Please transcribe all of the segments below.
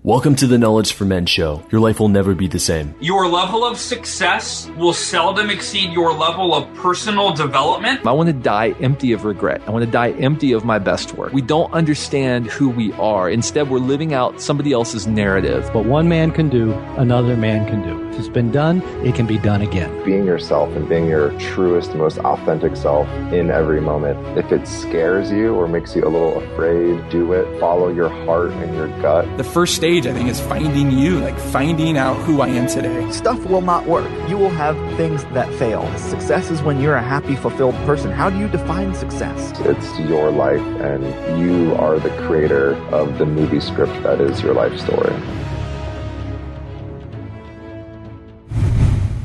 Welcome to the Knowledge for Men show. Your life will never be the same. Your level of success will seldom exceed your level of personal development. I want to die empty of regret. I want to die empty of my best work. We don't understand who we are. Instead, we're living out somebody else's narrative. What one man can do, another man can do. If it's been done, it can be done again. Being yourself and being your truest, most authentic self in every moment. If it scares you or makes you a little afraid, do it. Follow your heart and your gut. The first stage, I think, is finding you, like finding out who I am today. Stuff will not work. You will have things that fail. Success is when you're a happy, fulfilled person. How do you define success? It's your life, and you are the creator of the movie script that is your life story.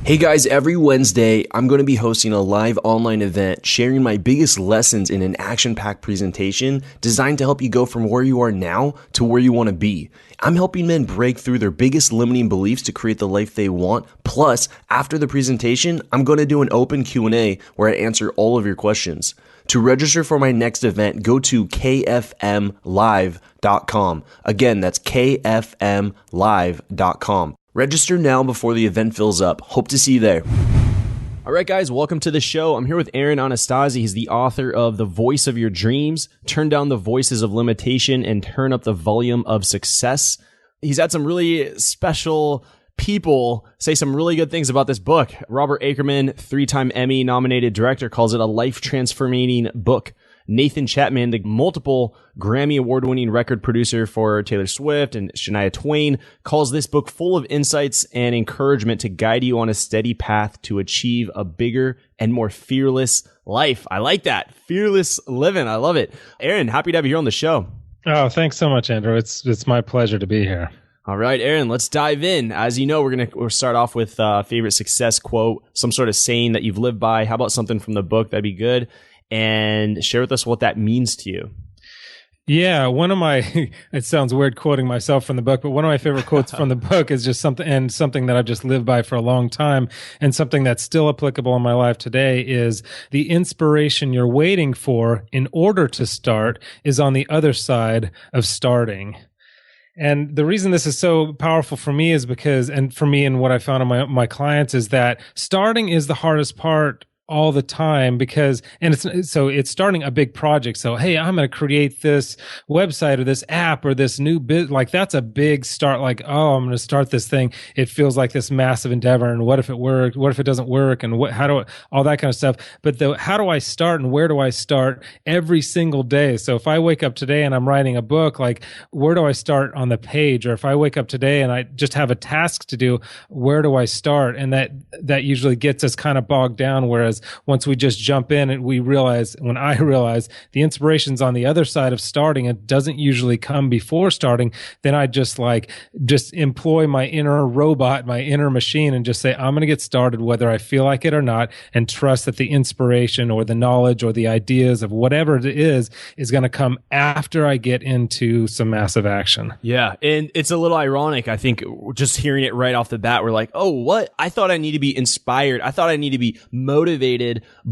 Hey guys, every Wednesday, I'm going to be hosting a live online event sharing my biggest lessons in an action-packed presentation designed to help you go from where you are now to where you want to be. I'm helping men break through their biggest limiting beliefs to create the life they want. Plus, after the presentation, I'm going to do an open Q&A where I answer all of your questions. To register for my next event, go to kfmlive.com. Again, that's kfmlive.com. Register now before the event fills up. Hope to see you there. All right, guys, welcome to the show. I'm here with Aaron Anastasi. He's the author of The Voice of Your Dreams, Turn Down the Voices of Limitation and Turn Up the Volume of Success. He's had some really special people say some really good things about this book. Robert Ackerman, 3-time Emmy nominated director, calls it a life transforming book. Nathan Chapman, the multiple Grammy award-winning record producer for Taylor Swift and Shania Twain, calls this book full of insights and encouragement to guide you on a steady path to achieve a bigger and more fearless life. I like that. Fearless living. I love it. Aaron, happy to have you here on the show. Oh, thanks so much, Andrew. It's my pleasure to be here. All right, Aaron, let's dive in. As you know, we'll start off with favorite success quote, some sort of saying that you've lived by. How about something from the book? That'd be good. And share with us what that means to you. Yeah, one of my, it sounds weird quoting myself from the book, but one of my favorite quotes from the book is just something that I've just lived by for a long time, and something that's still applicable in my life today is the inspiration you're waiting for in order to start is on the other side of starting. And the reason this is so powerful for me is because, and for me and what I found in my clients, is that starting is the hardest part all the time, because, and it's starting a big project. So, hey, I'm going to create this website or this app or this new bit. Like, that's a big start. Like, oh, I'm going to start this thing. It feels like this massive endeavor. And what if it worked? What if it doesn't work? And all that kind of stuff. But how do I start and where do I start every single day? So if I wake up today and I'm writing a book, like, where do I start on the page? Or if I wake up today and I just have a task to do, where do I start? And that usually gets us kind of bogged down. Whereas once we just jump in and when I realize the inspiration's on the other side of starting, it doesn't usually come before starting, then I just employ my inner robot, my inner machine, and just say, I'm going to get started whether I feel like it or not, and trust that the inspiration or the knowledge or the ideas of whatever it is going to come after I get into some massive action. Yeah. And it's a little ironic. I think just hearing it right off the bat, we're like, oh, what? I thought I need to be inspired. I thought I need to be motivated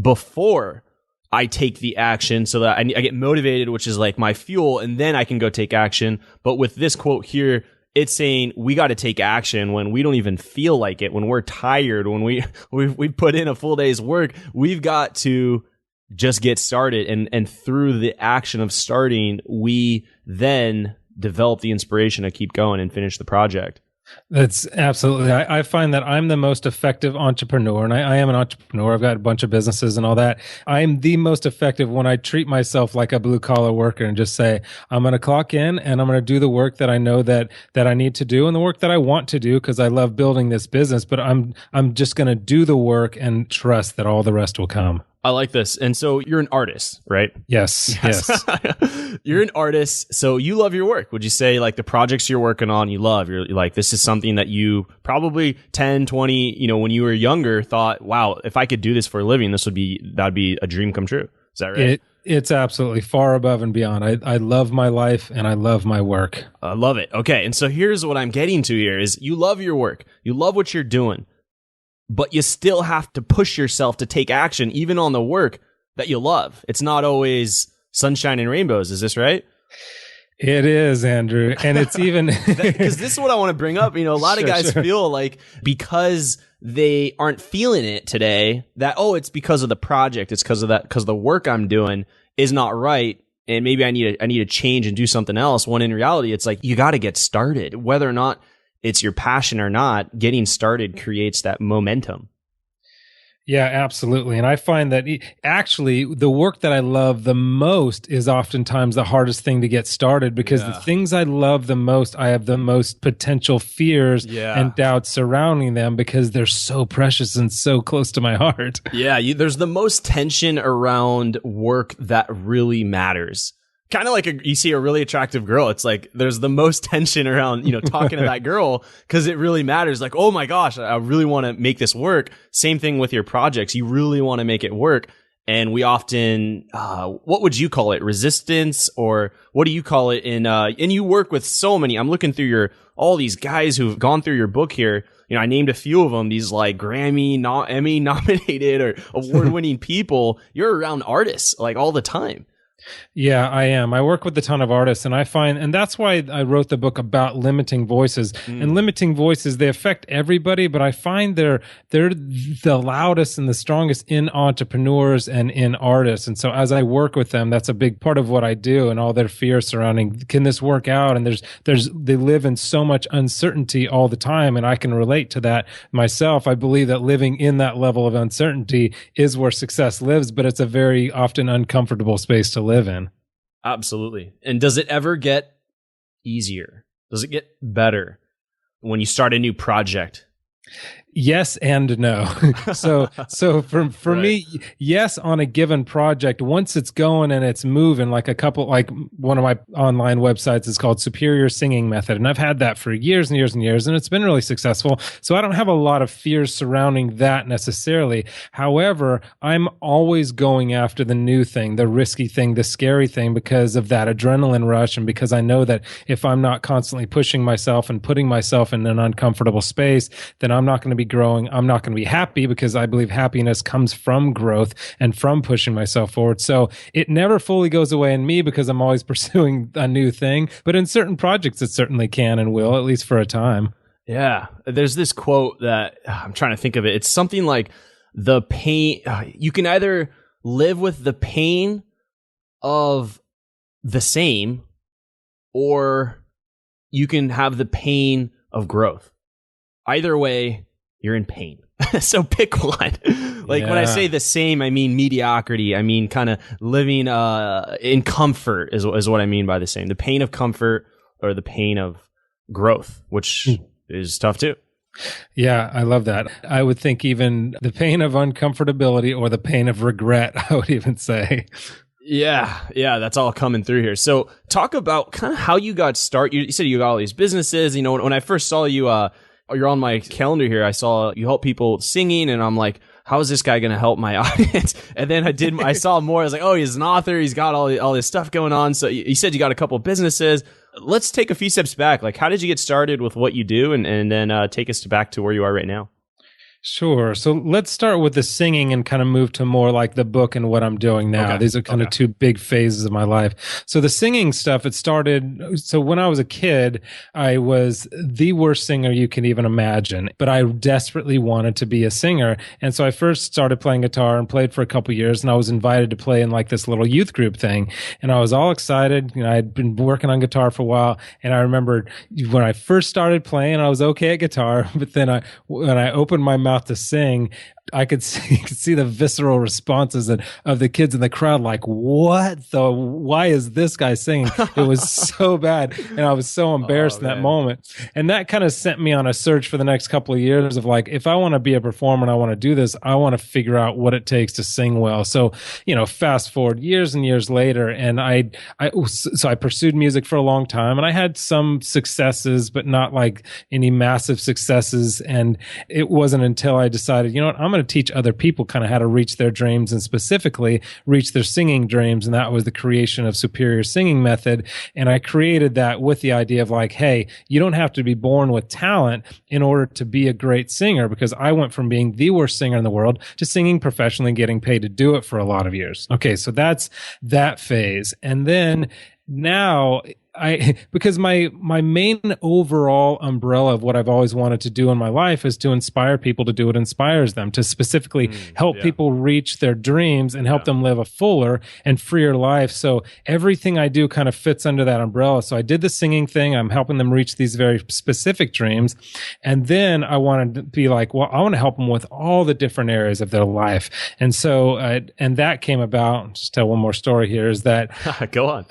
before I take the action, so that I get motivated, which is like my fuel, and then I can go take action. But with this quote here, it's saying we got to take action when we don't even feel like it, when we're tired, when we put in a full day's work. We've got to just get started, and through the action of starting, we then develop the inspiration to keep going and finish the project. That's absolutely. I find that I'm the most effective entrepreneur, and I am an entrepreneur. I've got a bunch of businesses and all that. I'm the most effective when I treat myself like a blue collar worker and just say, I'm going to clock in and I'm going to do the work that I know that I need to do and the work that I want to do because I love building this business. But I'm just going to do the work and trust that all the rest will come. I like this. And so you're an artist, right? Yes. You're an artist. So you love your work. Would you say like the projects you're working on, you're like, this is something that you probably 10, 20, when you were younger thought, wow, if I could do this for a living, that'd be a dream come true. Is that right? It's absolutely far above and beyond. I love my life and I love my work. I love it. Okay. And so here's what I'm getting to here is you love your work. You love what you're doing. But you still have to push yourself to take action, even on the work that you love. It's not always sunshine and rainbows. Is this right? It is, Andrew. And it's even because this is what I want to bring up. A lot of guys feel like because they aren't feeling it today that, oh, it's because of the project. It's because the work I'm doing is not right. And maybe I need to change and do something else. When in reality, it's like, you got to get started. Whether or not it's your passion or not, getting started creates that momentum. Yeah, absolutely. And I find that actually the work that I love the most is oftentimes the hardest thing to get started, because the things I love the most, I have the most potential fears and doubts surrounding them because they're so precious and so close to my heart. Yeah, there's the most tension around work that really matters. Kind of like you see a really attractive girl. It's like there's the most tension around, talking to that girl because it really matters. Like, oh my gosh, I really want to make this work. Same thing with your projects. You really want to make it work. And we often, what would you call it? Resistance, or what do you call it? And you work with so many. I'm looking through all these guys who've gone through your book here. I named a few of them, these like Grammy, Emmy nominated or award winning people. You're around artists like all the time. Yeah, I am. I work with a ton of artists, and I find, and that's why I wrote the book about limiting voices. And limiting voices, they affect everybody, but I find they're the loudest and the strongest in entrepreneurs and in artists. And so as I work with them, that's a big part of what I do, and all their fears surrounding, can this work out? And they live in so much uncertainty all the time, and I can relate to that myself. I believe that living in that level of uncertainty is where success lives, but it's a very often uncomfortable space to live in. Absolutely. And does it ever get easier? Does it get better when you start a new project? Yes and no. So for me, yes, on a given project, once it's going and it's moving, like one of my online websites is called Superior Singing Method. And I've had that for years and years and years, and it's been really successful. So I don't have a lot of fears surrounding that necessarily. However, I'm always going after the new thing, the risky thing, the scary thing, because of that adrenaline rush. And because I know that if I'm not constantly pushing myself and putting myself in an uncomfortable space, then I'm not going to be growing. I'm not going to be happy, because I believe happiness comes from growth and from pushing myself forward. So it never fully goes away in me because I'm always pursuing a new thing. But in certain projects, it certainly can and will, at least for a time. Yeah. There's this quote that I'm trying to think of it. It's something like the pain. You can either live with the pain of the same, or you can have the pain of growth. Either way, you're in pain. So pick one. When I say the same, I mean mediocrity. I mean kind of living in comfort is what I mean by the same. The pain of comfort or the pain of growth, which is tough too. Yeah, I love that. I would think even the pain of uncomfortability or the pain of regret, I would even say. Yeah, that's all coming through here. So talk about kind of how you got started. You said you got all these businesses. When I first saw you, you're on my calendar here. I saw you help people singing, and I'm like, how is this guy going to help my audience? And then I saw more. I was like, oh, he's an author. He's got all this stuff going on. So you said you got a couple businesses. Let's take a few steps back. Like, how did you get started with what you do, and then take us back to where you are right now? Sure. So let's start with the singing and kind of move to more like the book and what I'm doing now. Okay. These are kind of two big phases of my life. So the singing stuff, it started, so when I was a kid, I was the worst singer you can even imagine, but I desperately wanted to be a singer. And so I first started playing guitar and played for a couple of years, and I was invited to play in like this little youth group thing. And I was all excited. I had been working on guitar for a while. And I remember when I first started playing, I was okay at guitar, but then when I opened my mouth to sing, I could see the visceral responses of the kids in the crowd, like, why is this guy singing? It was so bad. And I was so embarrassed in that moment. And that kind of sent me on a search for the next couple of years of like, if I want to be a performer and I want to do this, I want to figure out what it takes to sing well. So, fast forward years and years later, and I pursued music for a long time, and I had some successes, but not like any massive successes. And it wasn't until I decided, I'm going to teach other people kind of how to reach their dreams, and specifically reach their singing dreams. And that was the creation of Superior Singing Method. And I created that with the idea of like, hey, you don't have to be born with talent in order to be a great singer, because I went from being the worst singer in the world to singing professionally and getting paid to do it for a lot of years. Okay, so that's that phase. And then now because my main overall umbrella of what I've always wanted to do in my life is to inspire people to do what inspires them, to specifically help people reach their dreams and help them live a fuller and freer life. So everything I do kind of fits under that umbrella. So I did the singing thing. I'm helping them reach these very specific dreams. And then I wanted to be like, well, I want to help them with all the different areas of their life. And so, and that came about, just tell one more story here, is that go on.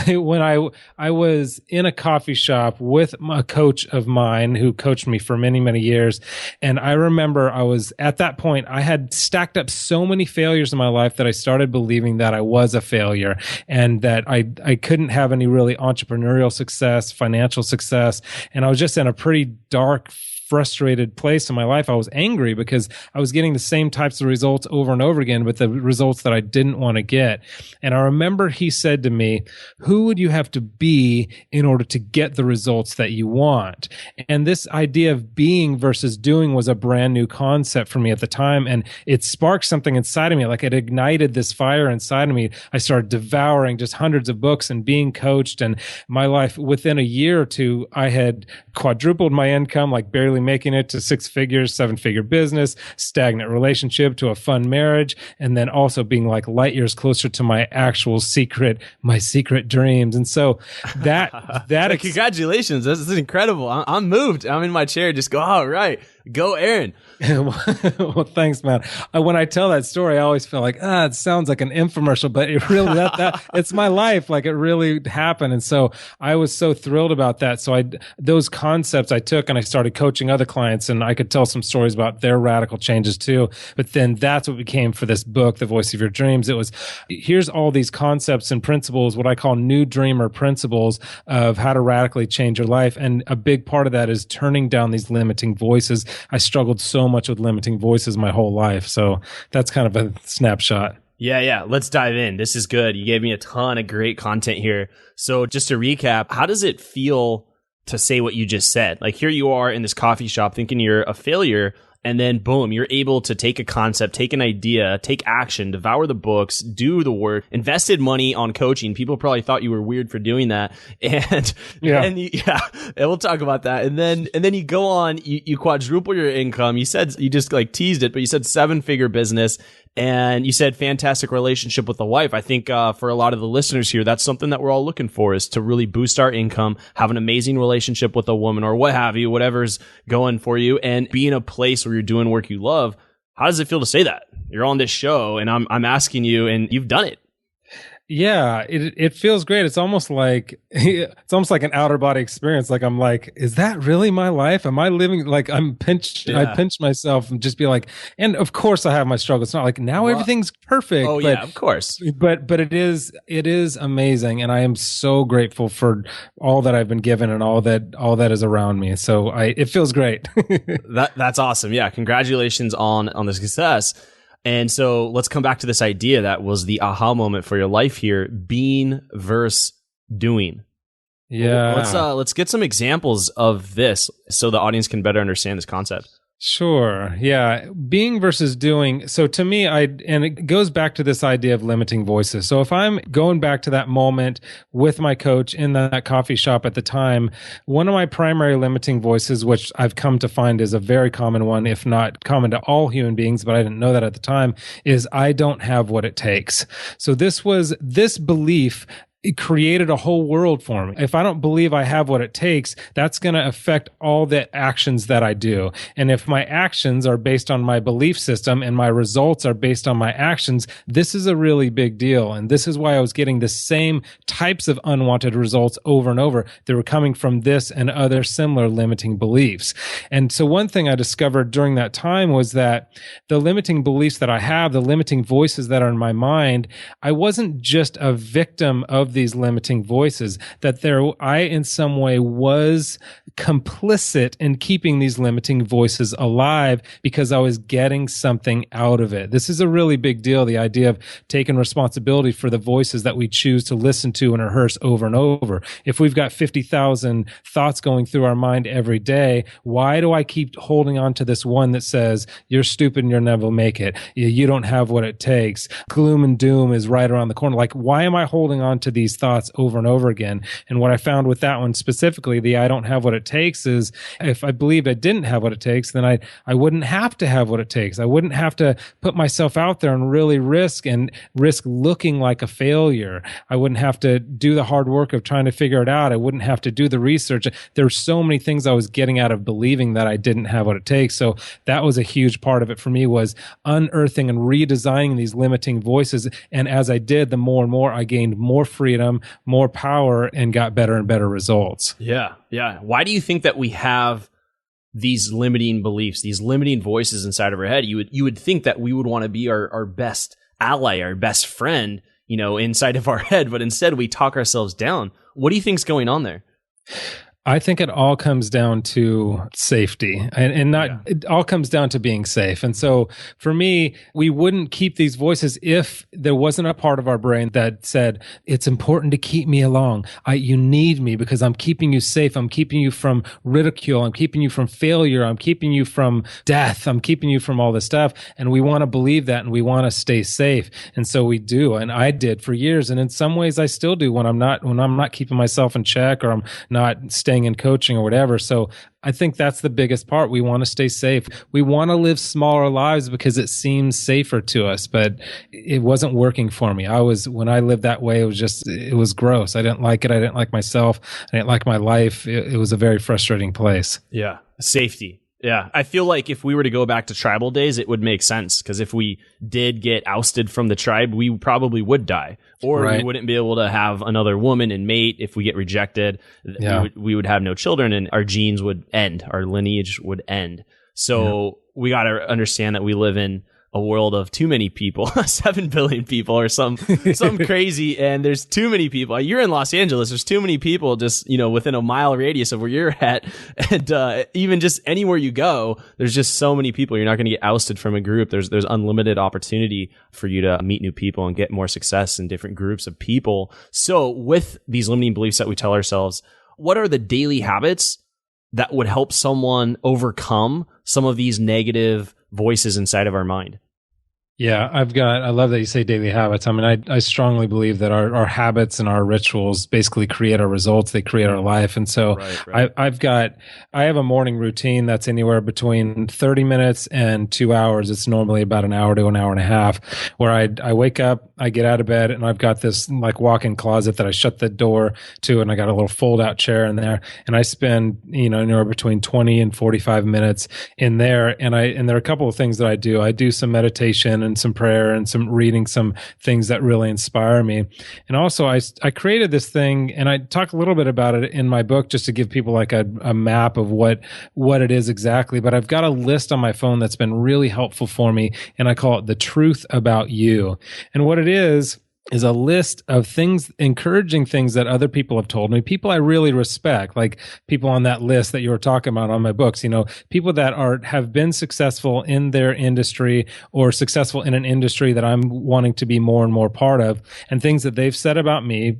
When I was in a coffee shop with a coach of mine who coached me for many, many years. And I remember I was at that point, I had stacked up so many failures in my life that I started believing that I was a failure and that I couldn't have any really entrepreneurial success, financial success. And I was just in a pretty dark, frustrated place in my life. I was angry because I was getting the same types of results over and over again, but the results that I didn't want to get. And I remember he said to me, who would you have to be in order to get the results that you want? And this idea of being versus doing was a brand new concept for me at the time. And it sparked something inside of me. Like it ignited this fire inside of me. I started devouring just hundreds of books and being coached. And my life, within a year or two, I had quadrupled my income, like barely making it to 6 figures, 7-figure business, stagnant relationship to a fun marriage, and then also being like light years closer to my actual my secret dreams. And so that congratulations. This is incredible. I'm moved. I'm in my chair. Just go, all right, go Aaron. Well, thanks, man. When I tell that story, I always feel like, it sounds like an infomercial, but it really, that it's my life. Like it really happened. And so I was so thrilled about that. So those concepts I took and I started coaching other clients, and I could tell some stories about their radical changes too. But then that's what became for this book, The Voice of Your Dreams. It was, here's all these concepts and principles, what I call new dreamer principles of how to radically change your life. And a big part of that is turning down these limiting voices. I struggled so much with limiting voices my whole life. So that's kind of a snapshot. Yeah. Let's dive in. This is good. You gave me a ton of great content here. So just to recap, how does it feel to say what you just said? Like here you are in this coffee shop thinking you're a failure, and then boom, you're able to take a concept, take an idea, take action, devour the books, do the work, invested money on coaching. People probably thought you were weird for doing that. And and we'll talk about that. And then you go on, you quadruple your income. You said, you just like teased it, but you said 7-figure business. And you said fantastic relationship with the wife. I think for a lot of the listeners here, that's something that we're all looking for, is to really boost our income, have an amazing relationship with a woman or what have you, whatever's going for you, and be in a place where you're doing work you love. How does it feel to say that? You're on this show and I'm asking you, and you've done it. Yeah, it feels great. It's almost like an outer body experience. Like I'm like, is that really my life? Am I living like I'm pinched? Yeah. I pinch myself and just be like, and of course I have my struggles. It's not like now everything's perfect. Oh yeah, of course. But it is amazing, and I am so grateful for all that I've been given and all that is around me. So it feels great. That's awesome. Yeah, congratulations on the success. And so let's come back to this idea that was the aha moment for your life here, being versus doing. Yeah. Let's get some examples of this so the audience can better understand this concept. Sure. Yeah. Being versus doing. So to me, and it goes back to this idea of limiting voices. So if I'm going back to that moment with my coach in that coffee shop at the time, one of my primary limiting voices, which I've come to find is a very common one, if not common to all human beings, but I didn't know that at the time, is I don't have what it takes. So this belief, it created a whole world for me. If I don't believe I have what it takes, that's going to affect all the actions that I do. And if my actions are based on my belief system and my results are based on my actions, this is a really big deal. And this is why I was getting the same types of unwanted results over and over. They were coming from this and other similar limiting beliefs. And so one thing I discovered during that time was that the limiting beliefs that I have, the limiting voices that are in my mind, I wasn't just a victim of these limiting voices, that I in some way was complicit in keeping these limiting voices alive because I was getting something out of it. This is a really big deal, the idea of taking responsibility for the voices that we choose to listen to and rehearse over and over. If we've got 50,000 thoughts going through our mind every day, why do I keep holding on to this one that says, you're stupid and you'll never make it, you don't have what it takes, gloom and doom is right around the corner? Like, why am I holding on to these thoughts over and over again. And what I found with that one specifically, the I don't have what it takes, is if I believed I didn't have what it takes, then I wouldn't have to have what it takes. I wouldn't have to put myself out there and really risk looking like a failure. I wouldn't have to do the hard work of trying to figure it out. I wouldn't have to do the research. There were so many things I was getting out of believing that I didn't have what it takes. So that was a huge part of it for me, was unearthing and redesigning these limiting voices. And as I did, the more and more I gained more freedom, more power, and got better and better results. Yeah. Yeah. Why do you think that we have these limiting beliefs, these limiting voices inside of our head? You would think that we would want to be our best ally, our best friend, inside of our head, but instead we talk ourselves down. What do you think's going on there? I think it all comes down to safety, it all comes down to being safe. And so for me, we wouldn't keep these voices if there wasn't a part of our brain that said, it's important to keep me along. You need me because I'm keeping you safe. I'm keeping you from ridicule. I'm keeping you from failure. I'm keeping you from death. I'm keeping you from all this stuff. And we want to believe that, and we want to stay safe. And so we do. And I did for years. And in some ways I still do when I'm not keeping myself in check, or I'm not staying in coaching or whatever. So I think that's the biggest part. We want to stay safe. We want to live smaller lives because it seems safer to us, but it wasn't working for me. When I lived that way, it was gross. I didn't like it. I didn't like myself. I didn't like my life. It was a very frustrating place. Yeah. Safety. Yeah. I feel like if we were to go back to tribal days, it would make sense, because if we did get ousted from the tribe, we probably would die, or we wouldn't be able to have another woman and mate. If we get rejected, we would have no children, and our genes would end, our lineage would end. So we got to understand that we live in a world of too many people, 7 billion people or some crazy, and there's too many people. You're in Los Angeles, there's too many people just, within a mile radius of where you're at. And even just anywhere you go, there's just so many people. You're not going to get ousted from a group. There's unlimited opportunity for you to meet new people and get more success in different groups of people. So with these limiting beliefs that we tell ourselves, what are the daily habits that would help someone overcome some of these negative voices inside of our mind? Yeah, I love that you say daily habits. I mean, I strongly believe that our habits and our rituals basically create our results. They create our life. And so right. I have a morning routine that's anywhere between 30 minutes and 2 hours. It's normally about an hour to an hour and a half, where I wake up, I get out of bed, and I've got this like walk-in closet that I shut the door to, and I got a little fold-out chair in there, and I spend, anywhere between 20 and 45 minutes in there. And there are a couple of things that I do. I do some meditation and some prayer and some reading, some things that really inspire me. And also I created this thing, and I talk a little bit about it in my book, just to give people like a map of what it is exactly. But I've got a list on my phone that's been really helpful for me, and I call it The Truth About You. And what it is a list of things, encouraging things that other people have told me, people I really respect, like people on that list that you were talking about on my books, people that have been successful in their industry, or successful in an industry that I'm wanting to be more and more part of, and things that they've said about me,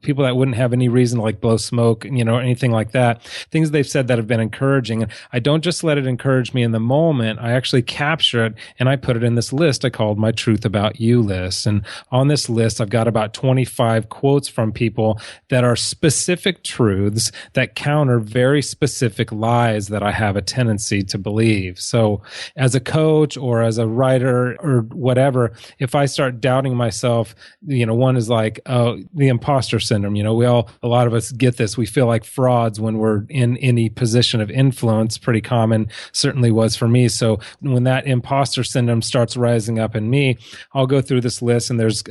people that wouldn't have any reason to like blow smoke, or anything like that, things they've said that have been encouraging. And I don't just let it encourage me in the moment. I actually capture it, and I put it in this list I called my Truth About You list. And on this list, I've got about 25 quotes from people that are specific truths that counter very specific lies that I have a tendency to believe. So as a coach or as a writer or whatever, if I start doubting myself, one is like, the imposter syndrome. A lot of us get this. We feel like frauds when we're in any position of influence. Pretty common, certainly was for me. So when that imposter syndrome starts rising up in me, I'll go through this list, and there's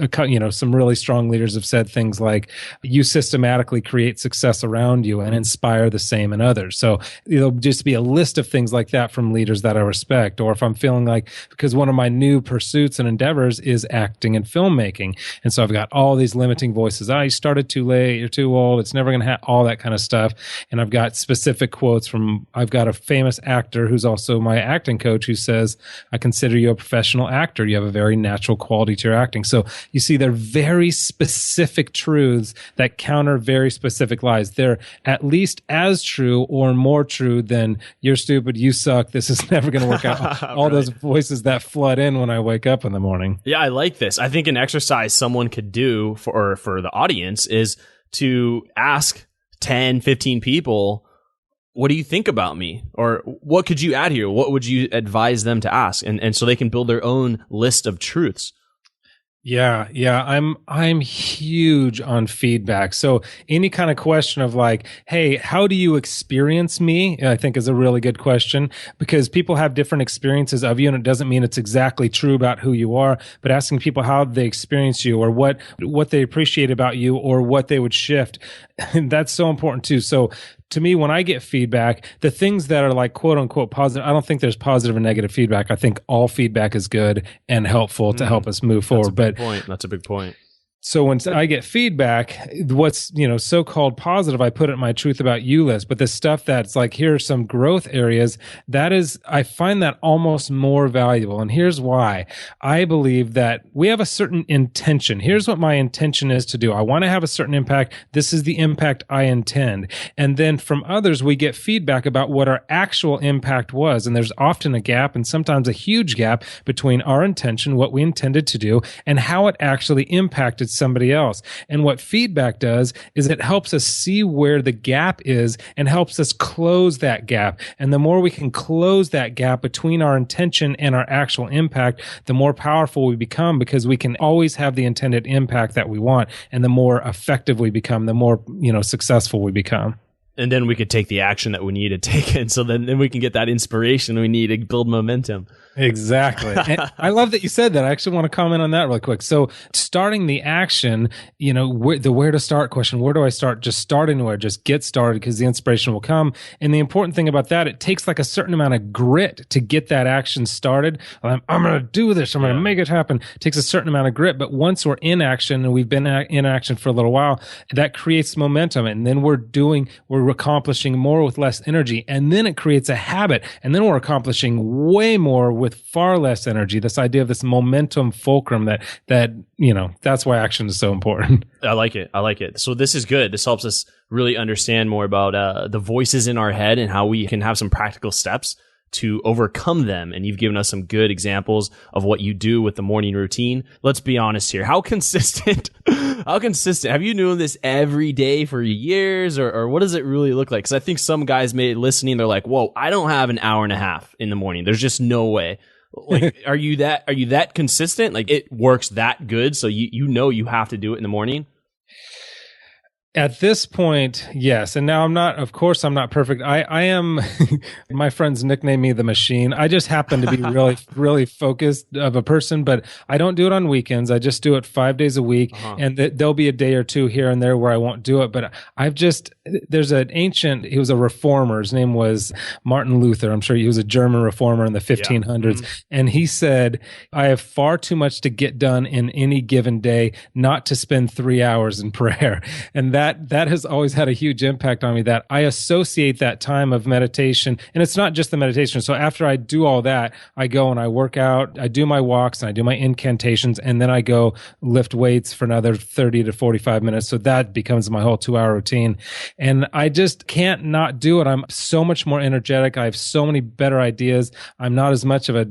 some really strong leaders have said things like, you systematically create success around you and inspire the same in others. So it'll just be a list of things like that from leaders that I respect. Or if I'm feeling like, because one of my new pursuits and endeavors is acting and filmmaking. And so I've got all these limiting voices. You started too late, you're too old, it's never going to happen, all that kind of stuff. And I've got specific quotes I've got a famous actor who's also my acting coach, who says, I consider you a professional actor. You have a very natural quality to your acting. So you see, they're they're very specific truths that counter very specific lies. They're at least as true or more true than "you're stupid, you suck, this is never going to work out." All those voices that flood in when I wake up in the morning. Yeah, I like this. I think an exercise someone could do for the audience is to ask 10, 15 people, what do you think about me? Or what could you add here? What would you advise them to ask? And so they can build their own list of truths. Yeah. I'm huge on feedback. So any kind of question of like, hey, how do you experience me? I think is a really good question, because people have different experiences of you, and it doesn't mean it's exactly true about who you are, but asking people how they experience you, or what they appreciate about you, or what they would shift. That's so important too. So to me, when I get feedback, the things that are like quote unquote positive, I don't think there's positive and negative feedback. I think all feedback is good and helpful to help us move forward. That's a big point. So when I get feedback, what's, so-called positive, I put it in my truth about you list. But the stuff that's like, here are some growth areas, I find that almost more valuable. And here's why. I believe that we have a certain intention. Here's what my intention is to do. I want to have a certain impact. This is the impact I intend. And then from others, we get feedback about what our actual impact was. And there's often a gap, and sometimes a huge gap, between our intention, what we intended to do, and how it actually impacted somebody else. And what feedback does is it helps us see where the gap is and helps us close that gap. And the more we can close that gap between our intention and our actual impact, the more powerful we become, because we can always have the intended impact that we want. And the more effective we become, the more, successful we become. And then we could take the action that we need to take. And so then we can get that inspiration we need to build momentum. Exactly. And I love that you said that. I actually want to comment on that really quick. So starting the action, the where to start question, where do I start? Just start anywhere, just get started, because the inspiration will come. And the important thing about that, it takes like a certain amount of grit to get that action started. I'm going to do this. I'm going to make it happen. It takes a certain amount of grit. But once we're in action, and we've been in action for a little while, that creates momentum. And then we're accomplishing more with less energy. And then it creates a habit. And then we're accomplishing way more with far less energy. This idea of this momentum fulcrum that's why action is so important. I like it. So this is good. This helps us really understand more about the voices in our head and how we can have some practical steps to overcome them. And you've given us some good examples of what you do with the morning routine. Let's be honest here. How consistent have you doing this every day for years, or what does it really look like? Because I think some guys listening, they're like, whoa, I don't have an hour and a half in the morning. There's just no way. Like, are you that consistent? Like, it works that good, so you have to do it in the morning? At this point, yes. And now I'm not perfect. I am, my friends nickname me the machine. I just happen to be really, really focused of a person, but I don't do it on weekends. I just do it 5 days a week. And there'll be a day or two here and there where I won't do it. But there's an ancient, he was a reformer. His name was Martin Luther. I'm sure he was a German reformer in the 1500s. And he said, I have far too much to get done in any given day, not to spend 3 hours in prayer. And that has always had a huge impact on me, that I associate that time of meditation. And it's not just the meditation. So after I do all that, I go and I work out, I do my walks, and I do my incantations, and then I go lift weights for another 30 to 45 minutes. So that becomes my whole 2-hour routine. And I just can't not do it. I'm so much more energetic. I have so many better ideas. I'm not as much of a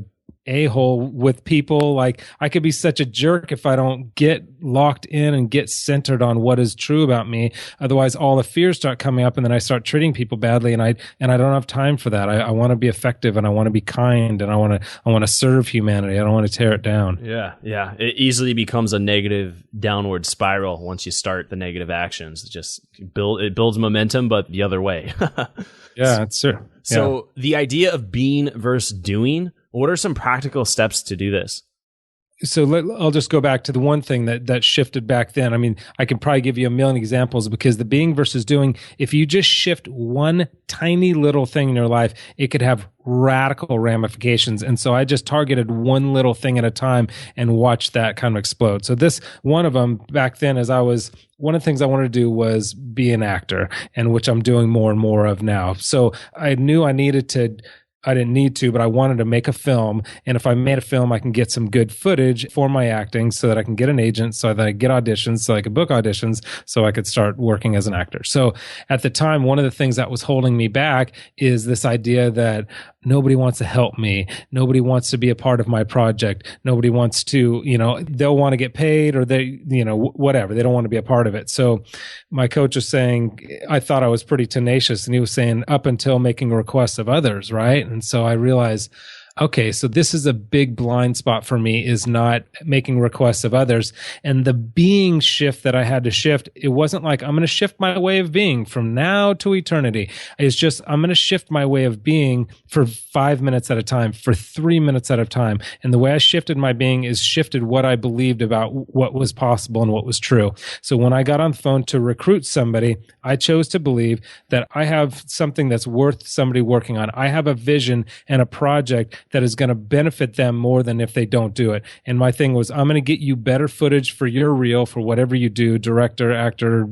a-hole with people. Like, I could be such a jerk if I don't get locked in and get centered on what is true about me. Otherwise, all the fears start coming up, and then I start treating people badly, and I don't have time for that. I want to be effective, and I want to be kind, and I want to serve humanity. I don't want to tear it down. Yeah. It easily becomes a negative downward spiral once you start the negative actions. It builds momentum, but the other way. Yeah, that's true. So the idea of being versus doing, what are some practical steps to do this? So I'll just go back to the one thing that shifted back then. I mean, I can probably give you a million examples, because the being versus doing, if you just shift one tiny little thing in your life, it could have radical ramifications. And so I just targeted one little thing at a time and watched that kind of explode. So this, one of them back then, one of the things I wanted to do was be an actor, and which I'm doing more and more of now. So I knew I needed to I didn't need to, but I wanted to make a film. And if I made a film, I can get some good footage for my acting so that I can get an agent, so that I get auditions, so I could book auditions, so I could start working as an actor. So at the time, one of the things that was holding me back is this idea that nobody wants to help me. Nobody wants to be a part of my project. Nobody wants to, they'll want to get paid, or they, whatever. They don't want to be a part of it. So my coach was saying, I thought I was pretty tenacious, and he was saying up until making requests of others, right? And so I realized, okay, so this is a big blind spot for me, is not making requests of others. And the being shift that I had to shift, it wasn't like I'm going to shift my way of being from now to eternity. It's just, I'm going to shift my way of being for 5 minutes at a time, for 3 minutes at a time. And the way I shifted my being is shifted what I believed about what was possible and what was true. So when I got on the phone to recruit somebody, I chose to believe that I have something that's worth somebody working on. I have a vision and a project that is going to benefit them more than if they don't do it. And my thing was, I'm going to get you better footage for your reel, for whatever you do, director, actor,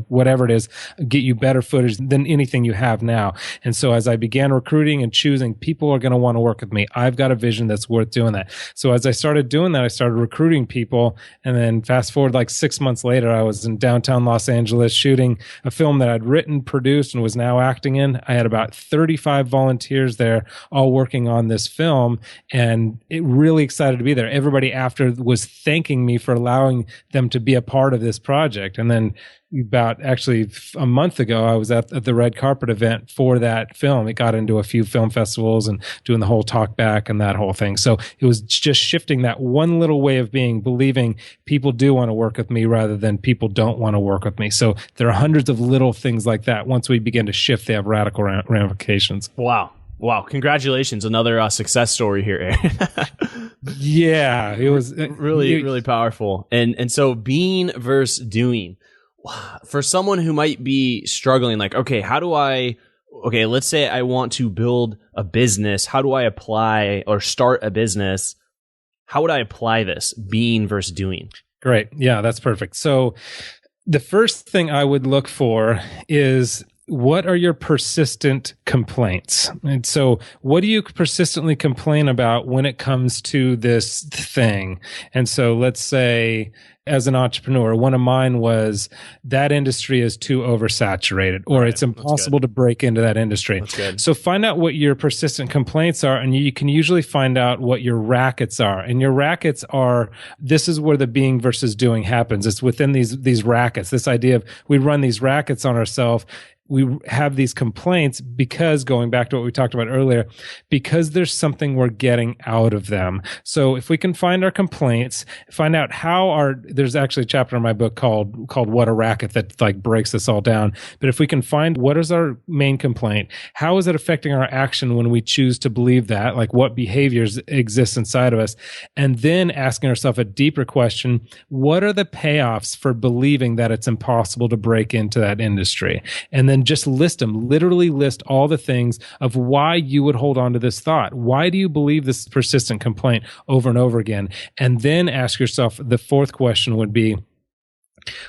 whatever it is, get you better footage than anything you have now. And so as I began recruiting and choosing, people are going to want to work with me. I've got a vision that's worth doing that. So as I started doing that, I started recruiting people. And then fast forward like 6 months later, I was in downtown Los Angeles shooting a film that I'd written, produced, and was now acting in. I had about 35 volunteers there, all working on this film, and it really excited to be there. Everybody after was thanking me for allowing them to be a part of this project. And then about actually a month ago, I was at the red carpet event for that film. It got into a few film festivals and doing the whole talk back and that whole thing. So it was just shifting that one little way of being, believing people do want to work with me rather than people don't want to work with me. So there are hundreds of little things like that. Once we begin to shift, they have radical ramifications. Wow. Congratulations. Another success story here, Aaron. Yeah, it was really powerful. And so being versus doing. For someone who might be struggling, like, okay, let's say I want to build a business. How do I apply or start a business? How would I apply this, being versus doing? Great. Yeah, that's perfect. So the first thing I would look for is, what are your persistent complaints? And so what do you persistently complain about when it comes to this thing? And so let's say, as an entrepreneur, one of mine was, that industry is too oversaturated, or it's impossible to break into that industry. So find out what your persistent complaints are, and you can usually find out what your rackets are. And your rackets are, this is where the being versus doing happens. It's within these rackets, this idea of we run these rackets on ourselves. We have these complaints because, going back to what we talked about earlier, because there's something we're getting out of them. So if we can find our complaints, find out there's actually a chapter in my book called What a Racket that like breaks this all down. But if we can find what is our main complaint, how is it affecting our action when we choose to believe that, like what behaviors exist inside of us, and then asking ourselves a deeper question, what are the payoffs for believing that it's impossible to break into that industry? And then just list them, literally list all the things of why you would hold on to this thought. Why do you believe this persistent complaint over and over again? And then ask yourself, the fourth question would be,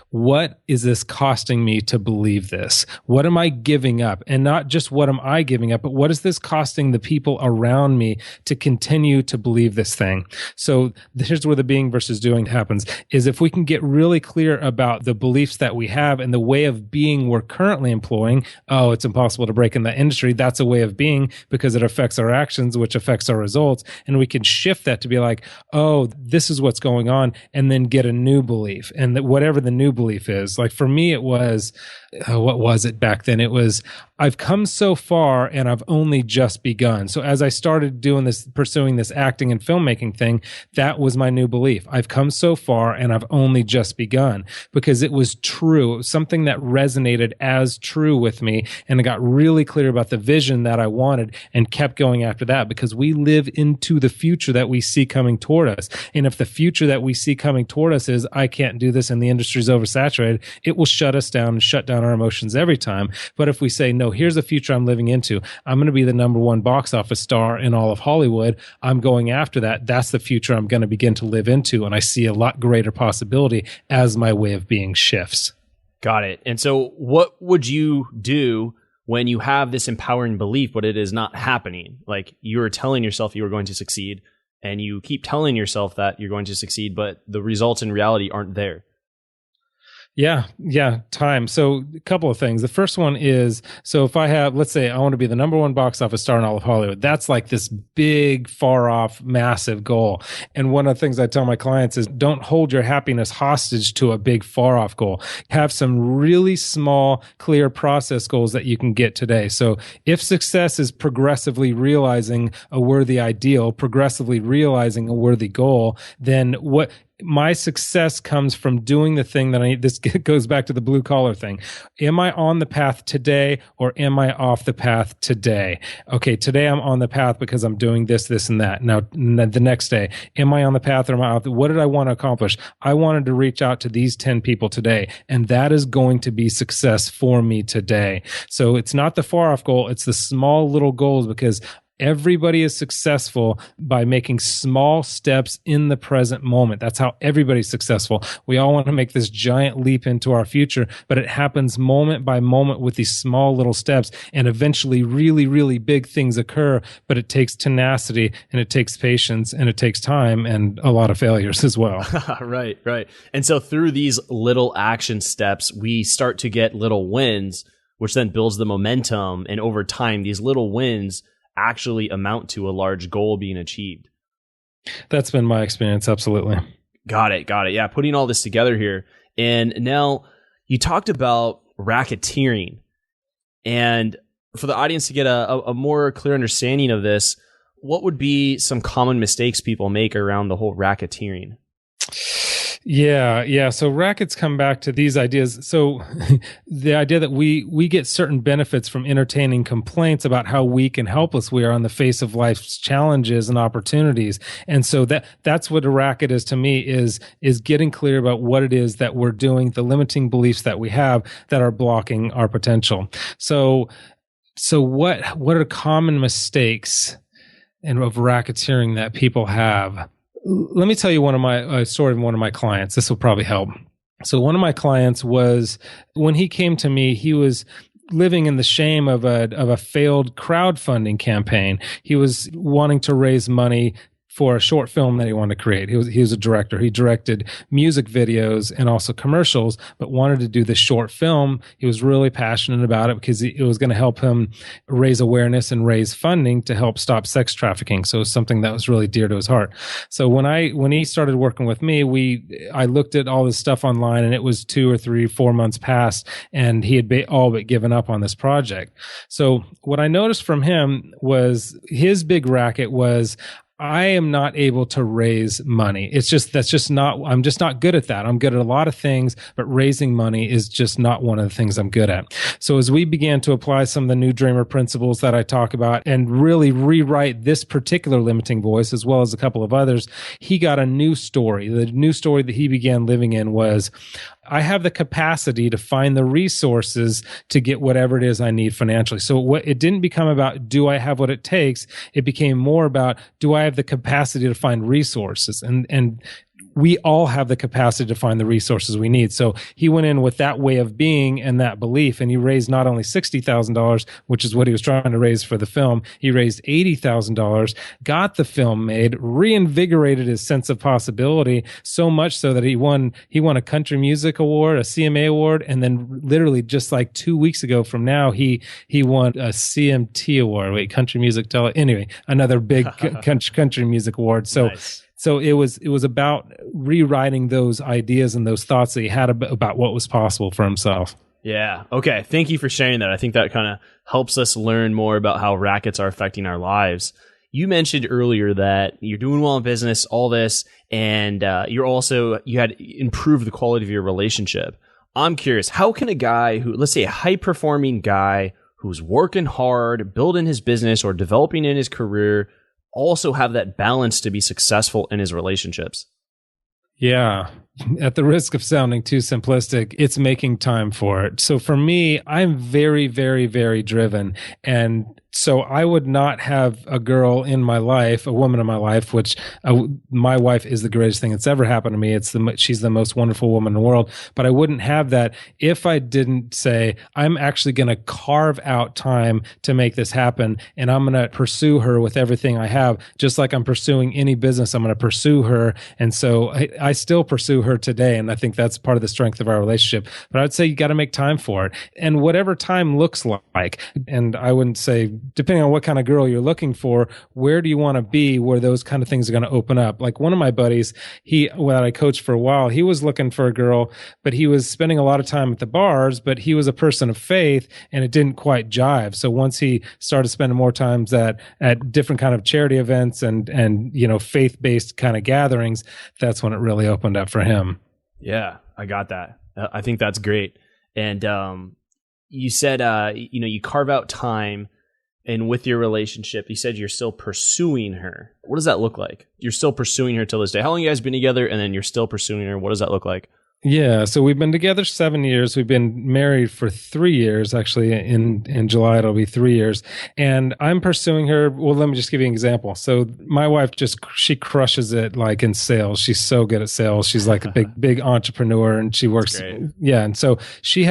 what is this costing me to believe this? What am I giving up? And not just what am I giving up, but what is this costing the people around me to continue to believe this thing? So here's where the being versus doing happens, is if we can get really clear about the beliefs that we have and the way of being we're currently employing. Oh, it's impossible to break in that industry. That's a way of being because it affects our actions, which affects our results. And we can shift that to be like, oh, this is what's going on, and then get a new belief. And that whatever the new belief is, like for me, it was, what was it back then? It was, I've come so far and I've only just begun. So as I started doing this, pursuing this acting and filmmaking thing, that was my new belief. I've come so far and I've only just begun, because it was true. It was something that resonated as true with me. And I got really clear about the vision that I wanted and kept going after that, because we live into the future that we see coming toward us. And if the future that we see coming toward us is, I can't do this and the industry's oversaturated, it will shut us down and shut down our emotions every time. But if we say, no, here's the future I'm living into. I'm going to be the #1 box office star in all of Hollywood. I'm going after that. That's the future I'm going to begin to live into. And I see a lot greater possibility as my way of being shifts. Got it. And so what would you do when you have this empowering belief, but it is not happening. Like you're telling yourself you are going to succeed and you keep telling yourself that you're going to succeed, but the results in reality aren't there. Yeah, time. So a couple of things. The first one is, so if I have, let's say I want to be the number one box office star in all of Hollywood, that's like this big, far off, massive goal. And one of the things I tell my clients is don't hold your happiness hostage to a big, far off goal. Have some really small, clear process goals that you can get today. So if success is progressively realizing a worthy ideal, progressively realizing a worthy goal, then what my success comes from doing the thing that I need. This goes back to the blue collar thing. Am I on the path today or am I off the path today? Okay, today I'm on the path because I'm doing this, this, and that. Now, the next day, am I on the path or am I off? What did I want to accomplish? I wanted to reach out to these 10 people today, and that is going to be success for me today. So it's not the far off goal. It's the small little goals, because everybody is successful by making small steps in the present moment. That's how everybody's successful. We all want to make this giant leap into our future, but it happens moment by moment with these small little steps. And eventually really, really big things occur, but it takes tenacity and it takes patience and it takes time and a lot of failures as well. Right. And so through these little action steps, we start to get little wins, which then builds the momentum. And over time, these little wins actually amount to a large goal being achieved. That's been my experience. Absolutely. Got it. Yeah. Putting all this together here. And now you talked about racketeering, and for the audience to get a more clear understanding of this, what would be some common mistakes people make around the whole racketeering? Yeah. So rackets come back to these ideas. So the idea that we get certain benefits from entertaining complaints about how weak and helpless we are on the face of life's challenges and opportunities. And so that's what a racket is to me, is getting clear about what it is that we're doing, the limiting beliefs that we have that are blocking our potential. So what are common mistakes of racketeering that people have? Let me tell you a story of one of my clients. This will probably help. So one of my clients was, when he came to me, he was living in the shame of a failed crowdfunding campaign. He was wanting to raise money for a short film that he wanted to create. He was a director. He directed music videos and also commercials, but wanted to do this short film. He was really passionate about it because it was going to help him raise awareness and raise funding to help stop sex trafficking. So it was something that was really dear to his heart. So when he started working with me, I looked at all this stuff online, and it was 2 or 3, 4 months past, and he had all but given up on this project. So what I noticed from him was his big racket was, I am not able to raise money. I'm just not good at that. I'm good at a lot of things, but raising money is just not one of the things I'm good at. So as we began to apply some of the New Dreamer principles that I talk about and really rewrite this particular limiting voice, as well as a couple of others, he got a new story. The new story that he began living in was, I have the capacity to find the resources to get whatever it is I need financially. So it didn't become about, do I have what it takes? It became more about, do I have the capacity to find resources? And we all have the capacity to find the resources we need. So he went in with that way of being and that belief, and he raised not only $60,000, which is what he was trying to raise for the film, he raised $80,000, got the film made, reinvigorated his sense of possibility, so much so that he won a country music award, a CMA award, and then literally just like 2 weeks ago from now, he won a CMT award. Country music anyway, another big country music award. So Nice. So it was about rewriting those ideas and those thoughts that he had about what was possible for himself. Yeah. Okay. Thank you for sharing that. I think that kind of helps us learn more about how rackets are affecting our lives. You mentioned earlier that you're doing well in business, all this, and you had improved the quality of your relationship. I'm curious, how can a guy let's say a high performing guy who's working hard, building his business or developing in his career, also have that balance to be successful in his relationships? Yeah. at the risk of sounding too simplistic, it's making time for it. So for me, I'm very, very, very driven. And so I would not have a girl in my life, a woman in my life, which my wife is the greatest thing that's ever happened to me. She's the most wonderful woman in the world. But I wouldn't have that if I didn't say, I'm actually going to carve out time to make this happen. And I'm going to pursue her with everything I have, just like I'm pursuing any business. I'm going to pursue her. And so I still pursue her today. And I think that's part of the strength of our relationship. But I would say you got to make time for it. And whatever time looks like, and I wouldn't say, depending on what kind of girl you're looking for, where do you want to be where those kind of things are going to open up? Like one of my buddies, that I coached for a while, he was looking for a girl, but he was spending a lot of time at the bars, but he was a person of faith and it didn't quite jive. So once he started spending more times at different kind of charity events and faith-based kind of gatherings, that's when it really opened up for him. Yeah, I got that. I think that's great. And you said, you carve out time. And with your relationship, you said you're still pursuing her. What does that look like? You're still pursuing her till this day. How long have you guys been together? And then you're still pursuing her. What does that look like? Yeah, so we've been together 7 years. We've been married for 3 years. Actually, in July, it'll be 3 years. And I'm pursuing her. Well, let me just give you an example. So my wife she crushes it like in sales. She's so good at sales. She's like a big entrepreneur and she works. Yeah. And so she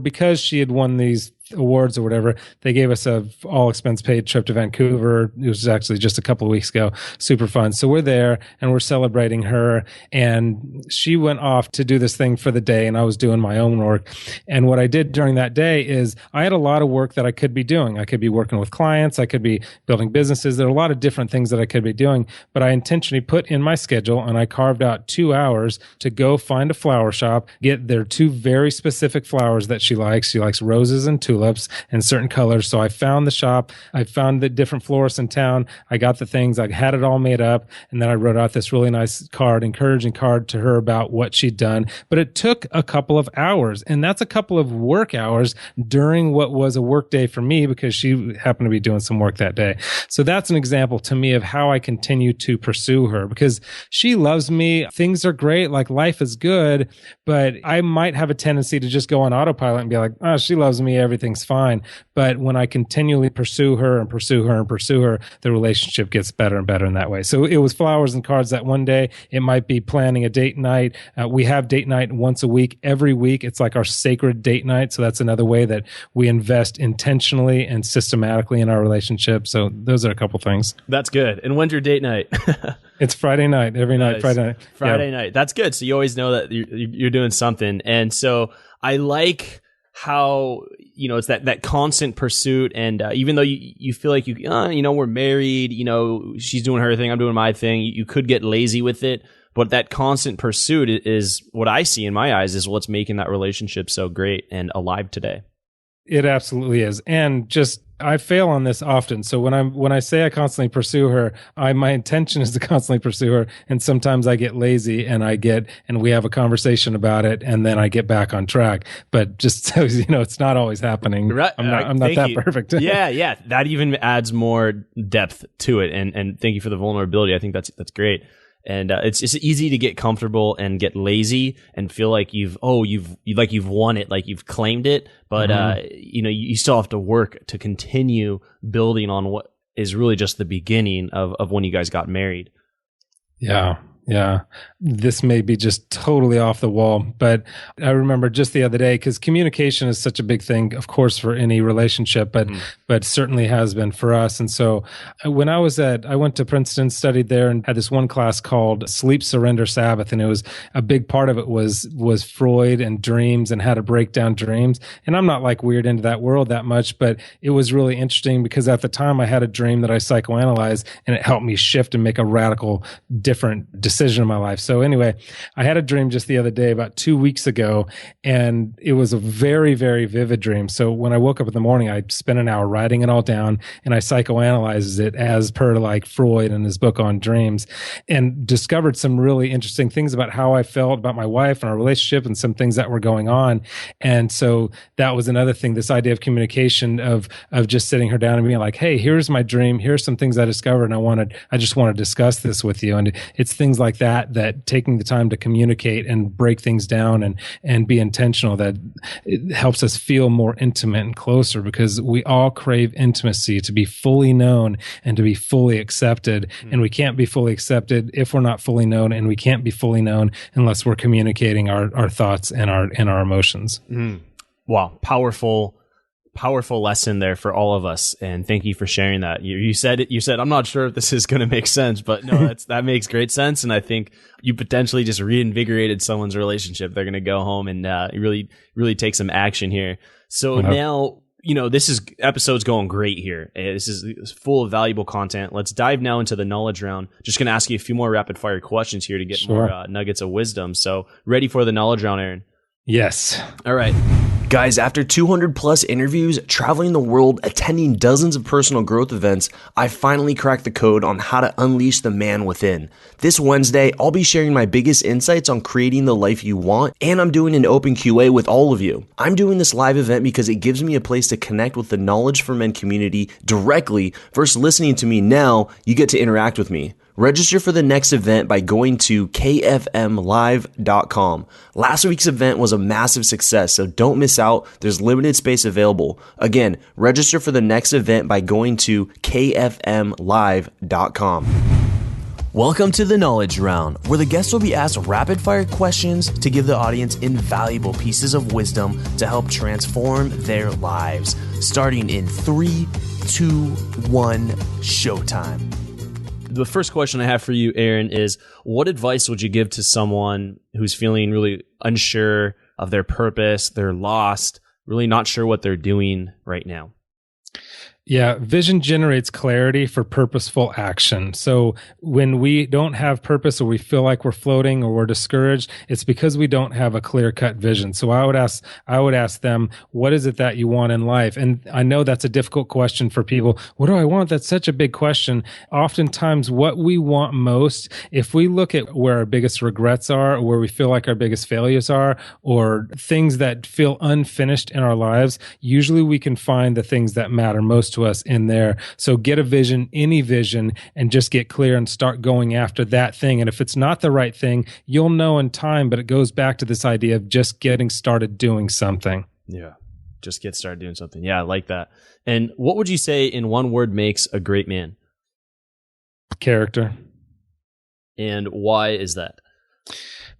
because she had won these awards or whatever, they gave us a all expense paid trip to Vancouver. It was actually just a couple of weeks ago. Super fun. So we're there and we're celebrating her, and she went off to do this thing for the day and I was doing my own work. And what I did during that day is I had a lot of work that I could be doing. I could be working with clients. I could be building businesses. There are a lot of different things that I could be doing, but I intentionally put in my schedule and I carved out 2 hours to go find a flower shop, get their 2 very specific flowers that she likes. She likes roses and tulips and certain colors. So I found the shop. I found the different florists in town. I got the things. I had it all made up. And then I wrote out this really nice encouraging card to her about what she'd done. But it took a couple of hours. And that's a couple of work hours during what was a work day for me because she happened to be doing some work that day. So that's an example to me of how I continue to pursue her because she loves me. Things are great. Like life is good. But I might have a tendency to just go on autopilot and be like, oh, she loves me. Everything's fine. But when I continually pursue her, the relationship gets better and better in that way. So it was flowers and cards that one day. It might be planning a date night. We have date night once a week. Every week, it's like our sacred date night. So that's another way that we invest intentionally and systematically in our relationship. So those are a couple things. That's good. And when's your date night? It's Friday night, every night, Friday night. That's good. So you always know that you're doing something. And so I like how, it's that constant pursuit. And even though you feel like we're married, she's doing her thing, I'm doing my thing, you could get lazy with it. But that constant pursuit is what I see in my eyes is what's making that relationship so great and alive today. It absolutely is. And just, I fail on this often. So when I say I constantly pursue her, my intention is to constantly pursue her. And sometimes I get lazy and we have a conversation about it and then I get back on track. But just so it's not always happening. Right. I'm not that perfect. Yeah. That even adds more depth to it. And thank you for the vulnerability. I think that's great. And it's easy to get comfortable and get lazy and feel like you've won it, like you've claimed it. But you still have to work to continue building on what is really just the beginning of when you guys got married. Yeah. Yeah, this may be just totally off the wall, but I remember just the other day, because communication is such a big thing, of course, for any relationship, but certainly has been for us. And so when I went to Princeton, studied there, and had this one class called Sleep, Surrender, Sabbath, and it was a big part of it was Freud and dreams and how to break down dreams. And I'm not like weird into that world that much, but it was really interesting because at the time I had a dream that I psychoanalyzed, and it helped me shift and make a radical different decision in my life. So anyway, I had a dream just the other day, about 2 weeks ago, and it was a very, very vivid dream. So when I woke up in the morning, I spent an hour writing it all down, and I psychoanalyzed it as per like Freud and his book on dreams, and discovered some really interesting things about how I felt about my wife and our relationship and some things that were going on. And so that was another thing, this idea of communication, of just sitting her down and being like, hey, here's my dream. Here's some things I discovered, and I just want to discuss this with you. And it's things like like that taking the time to communicate and break things down and be intentional, that it helps us feel more intimate and closer, because we all crave intimacy, to be fully known and to be fully accepted. And we can't be fully accepted if we're not fully known, and we can't be fully known unless we're communicating our thoughts and our emotions. Wow. Powerful lesson there for all of us, and thank you for sharing that. You said I'm not sure if this is going to make sense, but no, that makes great sense, and I think you potentially just reinvigorated someone's relationship. They're going to go home and really take some action here. So now, this episode's going great here. This is full of valuable content. Let's dive now into the knowledge round. Just going to ask you a few more rapid fire questions here to get more nuggets of wisdom. So ready for the knowledge round, Aaron? Yes. All right. Guys, after 200 plus interviews, traveling the world, attending dozens of personal growth events, I finally cracked the code on how to unleash the man within. This Wednesday, I'll be sharing my biggest insights on creating the life you want, and I'm doing an open QA with all of you. I'm doing this live event because it gives me a place to connect with the Knowledge for Men community directly versus listening to me. Now you get to interact with me. Register for the next event by going to kfmlive.com. Last week's event was a massive success, so don't miss out. There's limited space available. Again, register for the next event by going to kfmlive.com. Welcome to the Knowledge Round, where the guests will be asked rapid-fire questions to give the audience invaluable pieces of wisdom to help transform their lives. Starting in 3, 2, 1, showtime. The first question I have for you, Aaron, is what advice would you give to someone who's feeling really unsure of their purpose, they're lost, really not sure what they're doing right now? Yeah, vision generates clarity for purposeful action. So when we don't have purpose, or we feel like we're floating, or we're discouraged, it's because we don't have a clear-cut vision. So I would ask them, what is it that you want in life? And I know that's a difficult question for people. What do I want? That's such a big question. Oftentimes what we want most, if we look at where our biggest regrets are, or where we feel like our biggest failures are, or things that feel unfinished in our lives, usually we can find the things that matter most to us in there. So get a vision, any vision, and just get clear and start going after that thing. And if it's not the right thing, you'll know in time, but it goes back to this idea of just getting started doing something. Yeah. Just get started doing something. Yeah, I like that. And what would you say in one word makes a great man? Character. And why is that?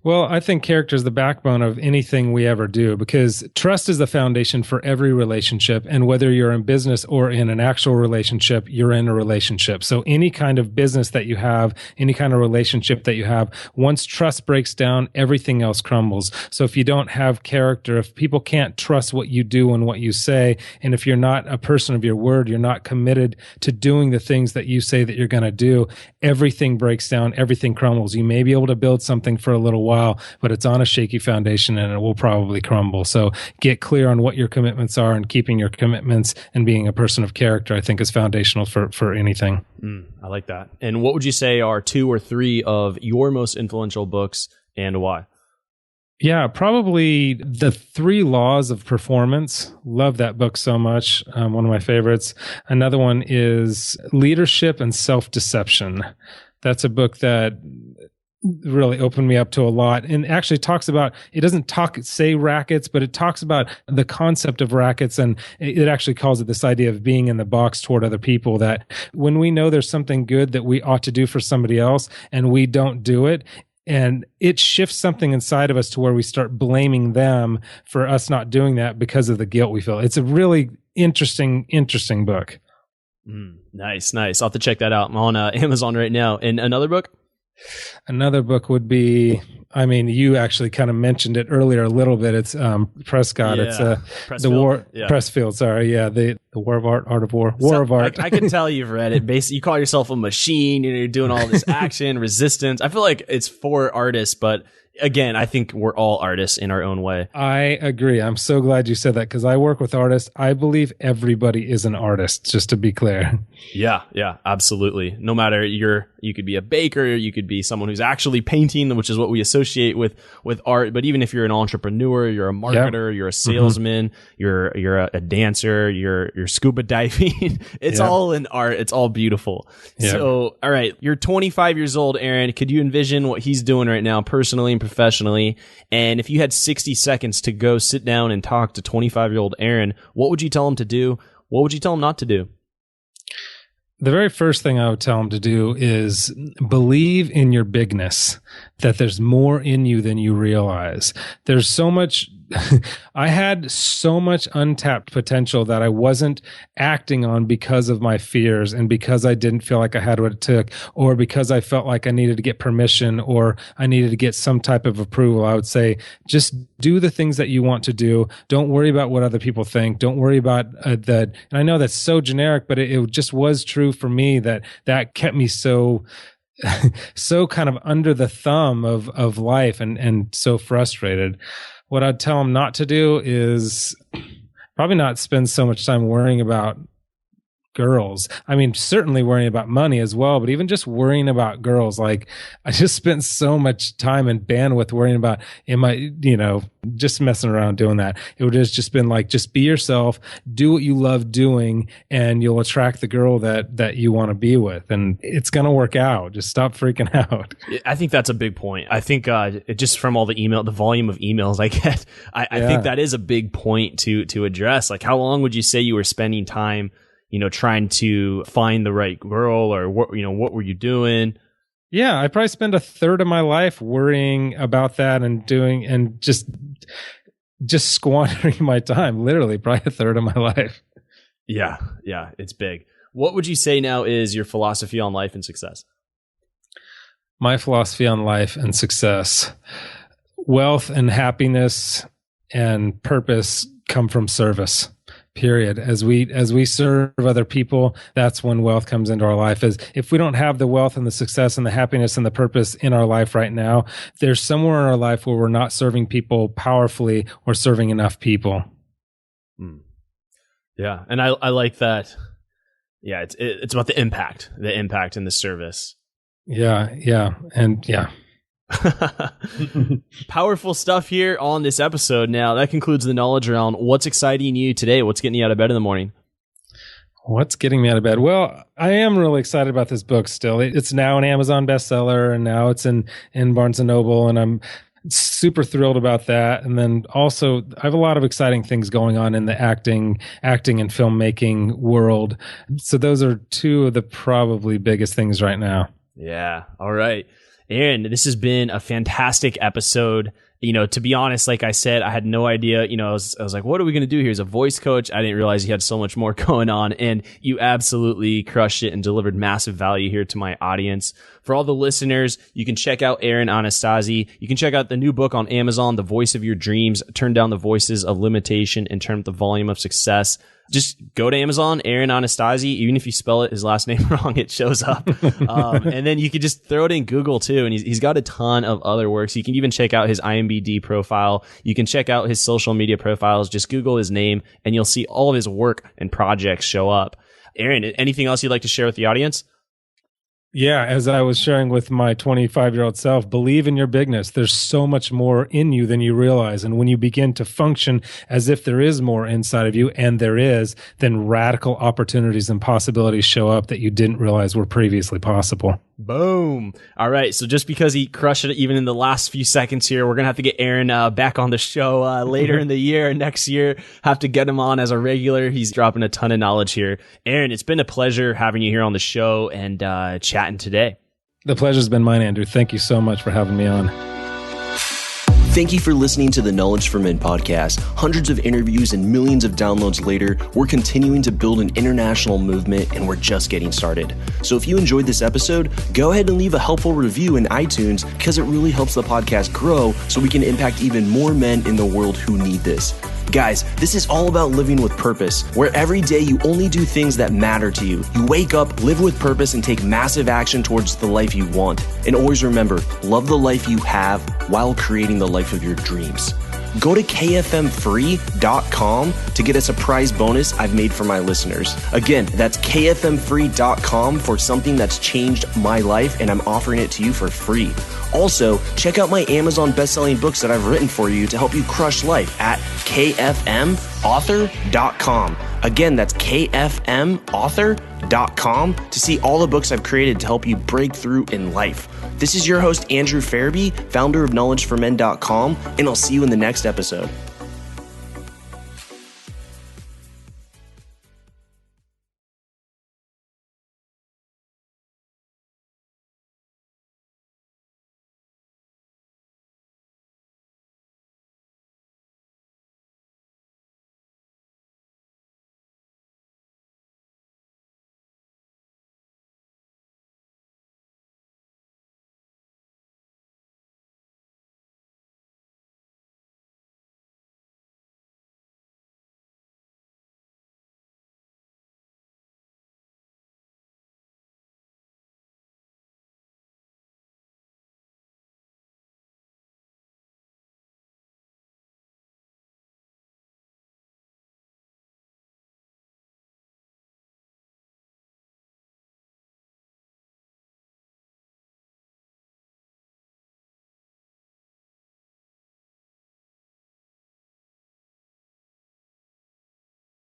Well, I think character is the backbone of anything we ever do, because trust is the foundation for every relationship. And whether you're in business or in an actual relationship, you're in a relationship. So any kind of business that you have, any kind of relationship that you have, once trust breaks down, everything else crumbles. So if you don't have character, if people can't trust what you do and what you say, and if you're not a person of your word, you're not committed to doing the things that you say that you're going to do, everything breaks down, everything crumbles. You may be able to build something for a little while, but it's on a shaky foundation and it will probably crumble. So get clear on what your commitments are, and keeping your commitments and being a person of character, I think, is foundational for anything. I like that. And what would you say are 2 or 3 of your most influential books, and why? Yeah, probably The 3 Laws of Performance. Love that book so much. One of my favorites. Another one is Leadership and Self-Deception. That's a book that really opened me up to a lot, and actually talks about, it doesn't say rackets, but it talks about the concept of rackets, and it actually calls it this idea of being in the box toward other people, that when we know there's something good that we ought to do for somebody else and we don't do it, and it shifts something inside of us to where we start blaming them for us not doing that because of the guilt we feel. It's a really interesting book. Nice. I'll have to check that out. I'm on Amazon right now. And another book? Another book would be, I mean, you actually kind of mentioned it earlier a little bit. It's Prescott. It's Pressfield. Sorry, yeah, the War of Art, Art of War, War of Art. I can tell you've read it. Basically, you call yourself a machine. You're doing all this action, resistance. I feel like it's for artists, but again, I think we're all artists in our own way. I agree. I'm so glad you said that because I work with artists. I believe everybody is an artist, just to be clear. Yeah, absolutely. No matter you could be a baker, you could be someone who's actually painting, which is what we associate with art. But even if you're an entrepreneur, you're a marketer, you're a salesman, you're a dancer, you're scuba diving. It's all in art. It's all beautiful. So, all right, you're 25 years old, Aaron. Could you envision what he's doing right now, personally and professionally? And if you had 60 seconds to go sit down and talk to 25-year-old Aaron, what would you tell him to do? What would you tell him not to do? The very first thing I would tell him to do is believe in your bigness, that there's more in you than you realize. There's so much, I had so much untapped potential that I wasn't acting on because of my fears and because I didn't feel like I had what it took, or because I felt like I needed to get permission or I needed to get some type of approval. I would say, just do the things that you want to do. Don't worry about what other people think. Don't worry about that. And I know that's so generic, but it just was true for me that kept me so kind of under the thumb of life and so frustrated. What I'd tell him not to do is probably not spend so much time worrying about girls. I mean, certainly worrying about money as well, but even just worrying about girls. Like, I just spent so much time and bandwidth worrying about, just messing around doing that. It would have just been like, just be yourself, do what you love doing, and you'll attract the girl that you want to be with. And it's going to work out. Just stop freaking out. I think that's a big point. I think just from all the volume of emails I get, I think that is a big point to address. Like, how long would you say you were spending time trying to find the right girl, or what were you doing? Yeah, I probably spend a third of my life worrying about that and just squandering my time, literally probably a third of my life. Yeah, it's big. What would you say now is your philosophy on life and success? My philosophy on life and success: wealth and happiness and purpose come from service. Period. As we serve other people, that's when wealth comes into our life. As if we don't have the wealth and the success and the happiness and the purpose in our life right now, there's somewhere in our life where we're not serving people powerfully or serving enough people. Yeah, and I like that. Yeah, it's about the impact and the service. Yeah, and yeah. Powerful stuff here on this episode. Now, that concludes the knowledge round. What's exciting you today? What's getting you out of bed in the morning? What's getting me out of bed? Well, I am really excited about this book still. It's now an Amazon bestseller, and now it's in Barnes & Noble, and I'm super thrilled about that. And then also, I have a lot of exciting things going on in the acting and filmmaking world. So those are two of the probably biggest things right now. Yeah. All right. Aaron, this has been a fantastic episode. To be honest, like I said, I had no idea. I was like, what are we going to do here as a voice coach? I didn't realize you had so much more going on, and you absolutely crushed it and delivered massive value here to my audience. For all the listeners, you can check out Aaron Anastasi. You can check out the new book on Amazon, The Voice of Your Dreams, Turn Down the Voices of Limitation and Turn Up the Volume of Success. Just go to Amazon, Aaron Anastasi. Even if you spell his last name wrong, it shows up. And then you could just throw it in Google too. And he's got a ton of other works. You can even check out his IMDb profile. You can check out his social media profiles. Just Google his name and you'll see all of his work and projects show up. Aaron, anything else you'd like to share with the audience? Yeah, as I was sharing with my 25-year-old self, believe in your bigness. There's so much more in you than you realize. And when you begin to function as if there is more inside of you, and there is, then radical opportunities and possibilities show up that you didn't realize were previously possible. Boom. All right. So just because he crushed it even in the last few seconds here, we're going to have to get Aaron back on the show later in the year, next year. Have to get him on as a regular. He's dropping a ton of knowledge here. Aaron, it's been a pleasure having you here on the show and chatting today. The pleasure's been mine, Andrew. Thank you so much for having me on. Thank you for listening to the Knowledge for Men podcast. Hundreds of interviews and millions of downloads later, we're continuing to build an international movement, and we're just getting started. So if you enjoyed this episode, go ahead and leave a helpful review in iTunes, because it really helps the podcast grow so we can impact even more men in the world who need this. Guys, this is all about living with purpose, where every day you only do things that matter to you. You wake up, live with purpose, and take massive action towards the life you want. And always remember, love the life you have while creating the life of your dreams. Go to kfmfree.com to get a surprise bonus I've made for my listeners. Again, that's kfmfree.com for something that's changed my life, and I'm offering it to you for free. Also, check out my Amazon best-selling books that I've written for you to help you crush life at kfmauthor.com. Again, that's kfmauthor.com to see all the books I've created to help you break through in life. This is your host, Andrew Farabee, founder of knowledgeformen.com, and I'll see you in the next episode.